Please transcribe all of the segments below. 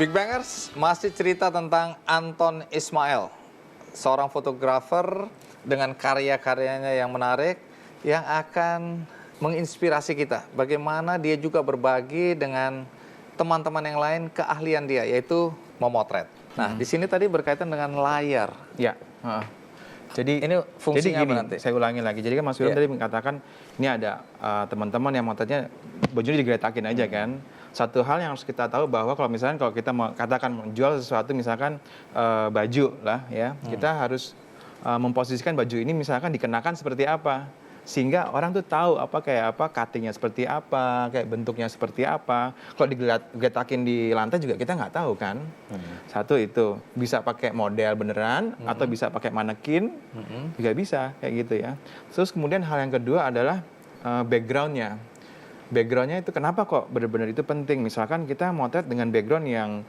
Big Bangers masih cerita tentang Anton Ismail, seorang fotografer dengan karya-karyanya yang menarik yang akan menginspirasi kita. Bagaimana dia juga berbagi dengan teman-teman yang lain keahlian dia, yaitu memotret. Nah, di sini tadi berkaitan dengan layar. Ya. Jadi ini fungsinya gini, apa nanti? saya ulangi lagi. Jadi kan Mas William tadi mengatakan ini ada teman-teman yang motretnya bajunya digeretakin aja kan. Satu hal yang harus kita tahu bahwa kalau kita mau katakan menjual sesuatu misalkan baju lah ya, kita harus memposisikan baju ini misalkan dikenakan seperti apa sehingga orang tuh tahu kayak apa cuttingnya seperti apa, kayak bentuknya seperti apa. Kalau digeletakin di lantai juga kita nggak tahu kan. Satu itu bisa pakai model beneran atau bisa pakai manekin juga bisa kayak gitu ya. Terus kemudian hal yang kedua adalah backgroundnya. Backgroundnya itu kenapa kok benar-benar itu penting? Misalkan kita motret dengan background yang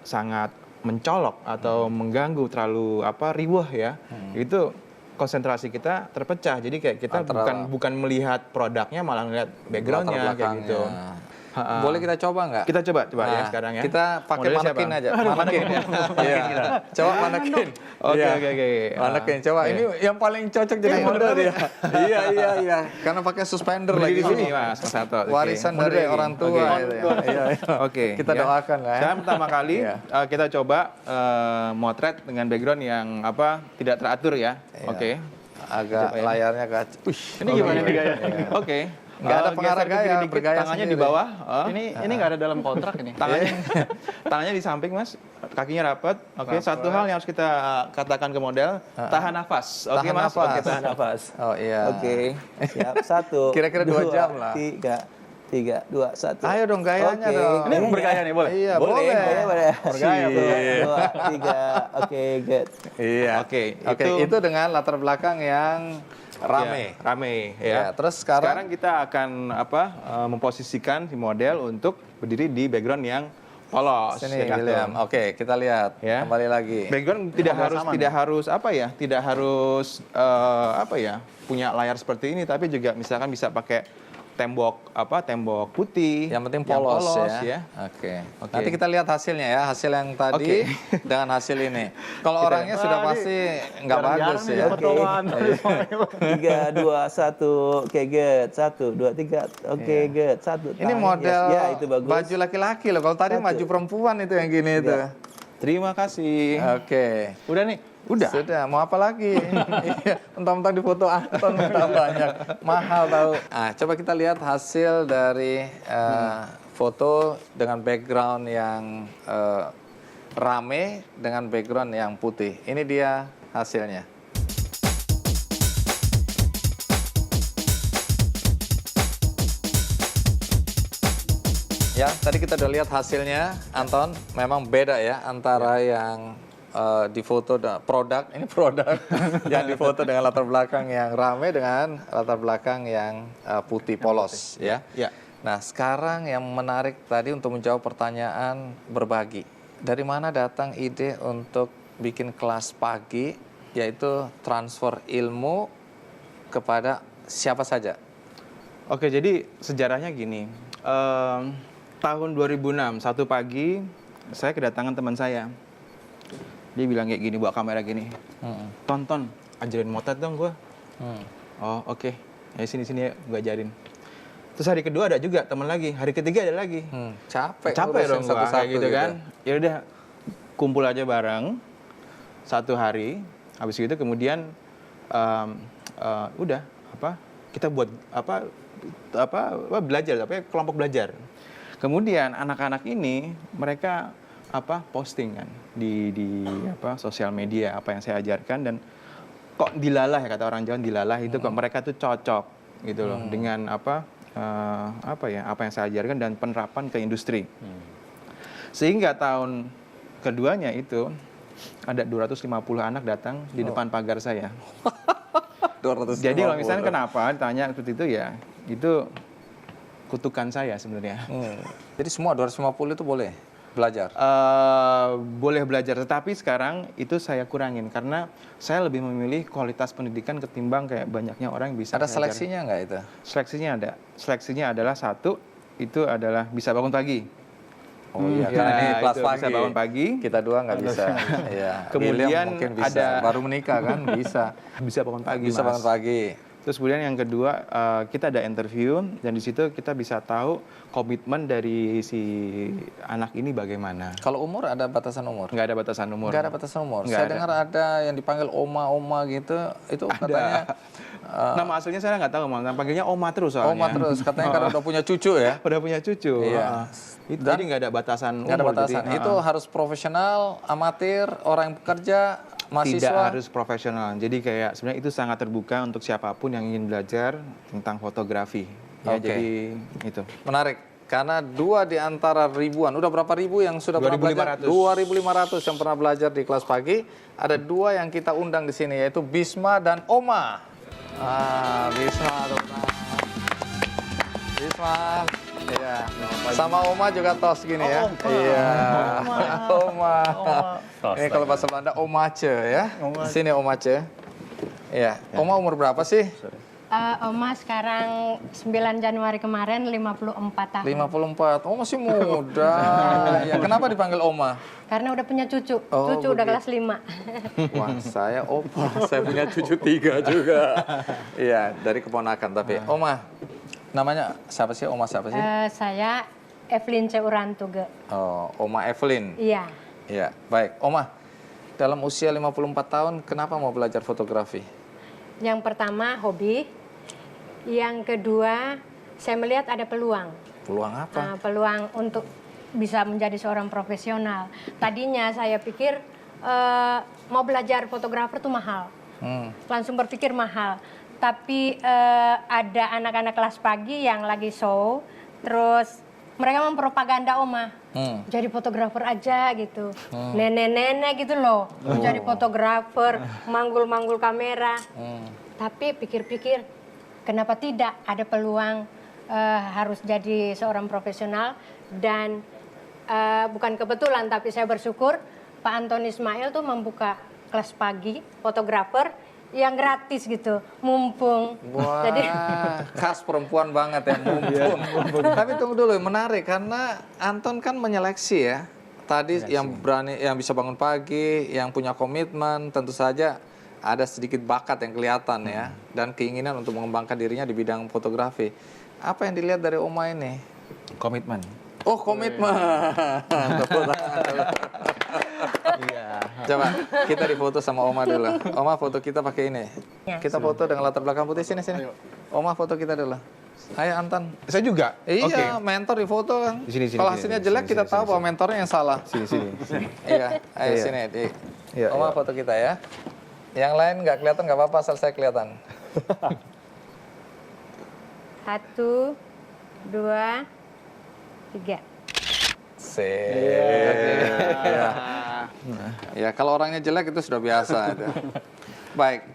sangat mencolok atau mengganggu terlalu riwah ya, itu konsentrasi kita terpecah. Jadi kayak kita bukan melihat produknya, malah melihat backgroundnya kayak gitu. Boleh kita coba nggak? Kita coba ya sekarang ya. Kita pakai manekin aja. Manekin. Coba manekin. Oke. Manekin. Coba ini yang paling cocok jadi model dia. Iya. Karena pakai suspender lagi. Ini Mas Sato. Warisan dari orang tua. Oke. Kita doakan lah ya. Saya pertama kali kita coba motret dengan background yang tidak teratur ya. Oke. Agak layarnya kacau. Ini gimana nih gaya? Oke. Nggak ada pengarah gaya, bergaya tangannya sendiri. Di bawah. Ini nggak ada dalam kontrak ini. Tangannya di samping Mas, kakinya rapat. Oke. Satu hal yang harus kita katakan ke model, tahan nafas. Oke Mas. Oke, tahan nafas. Oh iya. Oke. Siap. 1. Kira-kira 2 jam lah. 3, 2, 1. Ayo dong gayanya dong. Ini bergaya nih boleh? Iya boleh. Bergaya. 2, 3. Oke, good. Iya. Oke. Itu dengan latar belakang yang rame ya. Terus sekarang kita akan memposisikan si model untuk berdiri di background yang polos. Sini William. Oke, kita lihat ya. Kembali lagi. Background tidak harus punya layar seperti ini, tapi juga misalkan bisa pakai tembok putih. Yang penting polos ya. Oke. Nanti kita lihat hasilnya ya, hasil yang tadi dengan hasil ini. Kalau orangnya sudah pasti nggak bagus ya. 3, 2, 1. Oke, good. 1, 2, 3. Oke, good. 1. Ini model itu bagus. baju laki-laki loh. Kalau tadi baju perempuan itu yang gini itu. Terima kasih. Oke. Udah nih. Sudah, mau apa lagi? Mentang-mentang di foto Anton minta banyak. Mahal tahu. Coba kita lihat hasil dari foto dengan background yang rame dengan background yang putih. Ini dia hasilnya. Ya, tadi kita udah lihat hasilnya, Anton. Memang beda ya antara yang di foto produk yang difoto dengan latar belakang yang ramai dengan latar belakang yang putih polos ya. Nah, sekarang yang menarik tadi untuk menjawab pertanyaan berbagi. Dari mana datang ide untuk bikin kelas pagi, yaitu transfer ilmu kepada siapa saja? Oke, jadi sejarahnya gini. Tahun 2006, satu pagi saya kedatangan teman saya. Dia bilang kayak gini, bawa kamera gini. Tonton, ajarin motret dong gue. Oh oke. Ya sini ya, gue ajarin. Terus hari kedua ada juga teman lagi, hari ketiga ada lagi. Capek dong gue kayak gitu kan. Ya udah, kumpul aja bareng satu hari. Habis itu kemudian kita buat belajar, kelompok belajar. Kemudian anak-anak ini mereka posting kan di sosial media apa yang saya ajarkan, dan kok dilalah ya, kata orang Jawa dilalah itu kok mereka tuh cocok gitu loh dengan apa yang saya ajarkan dan penerapan ke industri. Sehingga tahun keduanya itu ada 250 anak datang di depan pagar saya. 250. Jadi kalau misalnya kenapa ditanya seperti itu ya, itu kutukan saya sebenarnya. Jadi semua 250 itu boleh belajar? Boleh belajar, tetapi sekarang itu saya kurangin karena saya lebih memilih kualitas pendidikan ketimbang kayak banyaknya orang yang bisa. Ada seleksinya nggak itu? Seleksinya ada. Seleksinya adalah satu, itu adalah bisa bangun pagi. Oh iya, Ya, karena ini kelas itu pagi. bisa bangun pagi. Kita dua nggak bisa. Iya. Kemudian William mungkin bisa. ada- Baru menikah kan, bisa. Bisa bangun pagi, Bisa Mas. bangun pagi. Terus kemudian yang kedua, kita ada interview dan di situ kita bisa tahu komitmen dari si anak ini bagaimana. Kalau umur ada batasan umur? Nggak ada batasan umur. Nggak ada batasan umur. Nggak Saya ada. dengar ada yang dipanggil oma-oma gitu. Itu katanya Nama aslinya saya nggak tahu, Mas. Panggilnya Oma terus soalnya. oma terus. Katanya karena udah punya cucu ya. Udah punya cucu. Iya. Itu Dan jadi nggak ada batasan Nggak ada umur. batasan. Jadi, Itu harus profesional, amatir, orang yang bekerja, mahasiswa. tidak harus profesional. Jadi kayak sebenarnya itu sangat terbuka untuk siapapun yang ingin belajar tentang fotografi. Ya, Oke. jadi itu. Menarik. Karena 2 di antara ribuan, udah berapa ribu yang sudah pernah belajar? 2.500. 2.500 yang pernah belajar di kelas pagi. Ada 2 yang kita undang di sini, yaitu Bisma dan Oma. Bisma, Bisma. Iya. Sama Oma juga tos gini ya. Iya. Oma. Ini kalau bahasa Belanda Omace ya. Sini Omace. Iya. Oma umur berapa sih? Oma sekarang 9 Januari kemarin 54 tahun. 54. Oh, masih muda. Ya, kenapa dipanggil Oma? Karena udah punya cucu. Oh, Cucu udah begitu. kelas 5. Wah, saya opa. Saya punya cucu 3 juga. Iya, dari keponakan tapi. Oma, namanya siapa sih? Oma siapa sih? Saya Evelyn C. Urantuge. Oh, Oma Evelyn. Iya. Iya, baik. Oma, dalam usia 54 tahun, kenapa mau belajar fotografi? Yang pertama hobi. Yang kedua, saya melihat ada peluang. Peluang apa? Peluang untuk bisa menjadi seorang profesional. Tadinya saya pikir mau belajar fotografer tuh mahal. Langsung berpikir mahal. Tapi ada anak-anak kelas pagi yang lagi show, terus mereka mempropaganda Oma. Jadi fotografer aja gitu. Nenek-nenek gitu loh. Jadi fotografer, manggul-manggul kamera. Tapi pikir-pikir, kenapa tidak ada peluang harus jadi seorang profesional. Dan bukan kebetulan, tapi saya bersyukur Pak Antoni Ismail tuh membuka kelas pagi fotografer yang gratis gitu, mumpung. Wah, Jadi khas perempuan banget ya, mumpung. Tapi tunggu dulu, menarik karena Anton kan menyeleksi ya. Tadi yang berani, yang bisa bangun pagi, yang punya komitmen, tentu saja ada sedikit bakat yang kelihatan ya, dan keinginan untuk mengembangkan dirinya di bidang fotografi. Apa yang dilihat dari Oma ini? Komitmen. Oh, komitmen. Tepuk tangan dulu. Coba kita difoto sama Oma dulu. Oma foto kita pakai ini. Kita foto dengan latar belakang putih, sini. Oma foto kita dulu. Ayo Anton. Saya juga. Iya, mentor di foto kan. Di sini, Kalau hasilnya jelek kita tahu bahwa mentornya yang salah. Sini. Iya, ayo sini. Iya, Oma foto kita ya. Yang lain nggak kelihatan nggak apa-apa, asal saya kelihatan. 1, 2, 3. Ya, kalau orangnya jelek itu sudah biasa. Itu. Baik,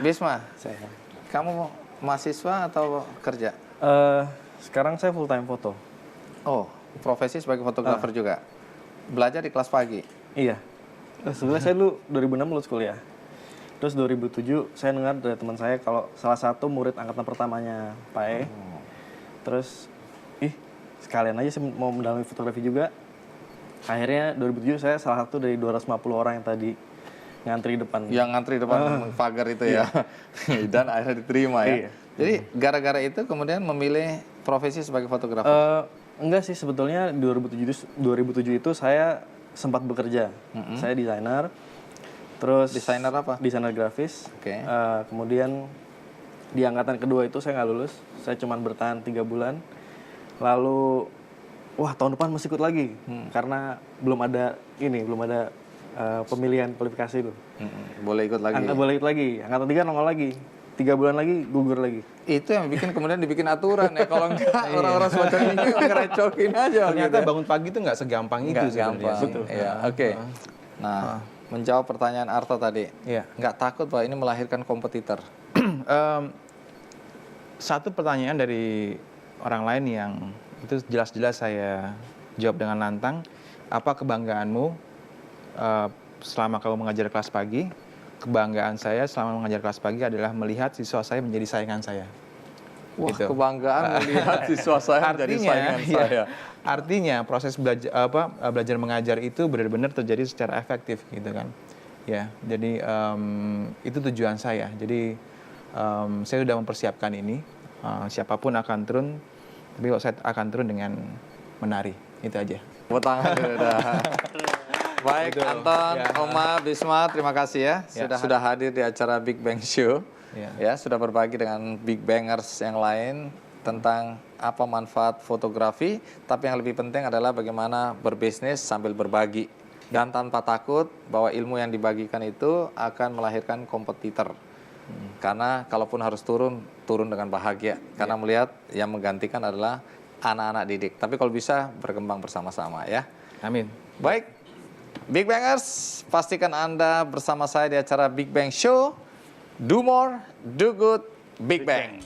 Bisma, kamu mahasiswa atau kerja? Sekarang saya full time foto. Oh, profesi sebagai fotografer juga. Belajar di kelas pagi. Iya. Sebenarnya saya dulu 2006 lulus kuliah. Terus 2007 saya dengar dari teman saya kalau salah satu murid angkatan pertamanya Pak E. Terus, sekalian aja saya mau mendalami fotografi juga. Akhirnya 2007 saya salah satu dari 250 orang yang tadi ngantri depan. Yang ngantri depan pagar itu ya. Dan akhirnya diterima ya. Iya. Jadi gara-gara itu kemudian memilih profesi sebagai fotografer. Enggak sih, sebetulnya di 2007 itu saya sempat bekerja. Saya desainer. Terus Desainer apa? Desainer grafis. Oke. Kemudian di angkatan kedua itu saya nggak lulus. Saya cuma bertahan 3 bulan. Lalu tahun depan masih ikut lagi karena belum ada pemilihan kualifikasi itu. Boleh ikut lagi. Boleh ikut lagi. Angkatan 3 nongol lagi. 3 bulan lagi gugur lagi. Itu yang kemudian dibikin aturan ya. Kalau enggak orang-orang semacam ini ngerecokin aja. Ternyata gitu. bangun pagi itu nggak segampang itu Nggak sebenarnya. gampang. Iya, oke. Nah, menjawab pertanyaan Arto tadi. Iya. Nggak takut bahwa ini melahirkan kompetitor? Satu pertanyaan dari orang lain yang itu jelas-jelas saya jawab dengan lantang. Apa kebanggaanmu selama kamu mengajar kelas pagi? Kebanggaan saya selama mengajar kelas pagi adalah melihat siswa saya menjadi saingan saya. Wah, gitu. kebanggaan melihat siswa saya menjadi saingan saya. Artinya proses belajar mengajar itu benar-benar terjadi secara efektif gitu kan. Ya, jadi itu tujuan saya. Jadi saya sudah mempersiapkan ini. Siapapun akan turun, tapi kalau saya akan turun dengan menari. Itu aja. Tepuk tangan dulu dah. Baik, Betul. Anton, Ya. Oma, Bisma, terima kasih ya, sudah hadir di acara Big Bang Show. Ya, sudah berbagi dengan Big Bangers yang lain tentang apa manfaat fotografi, tapi yang lebih penting adalah bagaimana berbisnis sambil berbagi. Dan tanpa takut bahwa ilmu yang dibagikan itu akan melahirkan kompetitor. Karena kalaupun harus turun dengan bahagia. Karena melihat yang menggantikan adalah anak-anak didik. Tapi kalau bisa berkembang bersama-sama ya. Amin. Baik, Big Bangers, pastikan Anda bersama saya di acara Big Bang Show. Do more, do good, Big Bang.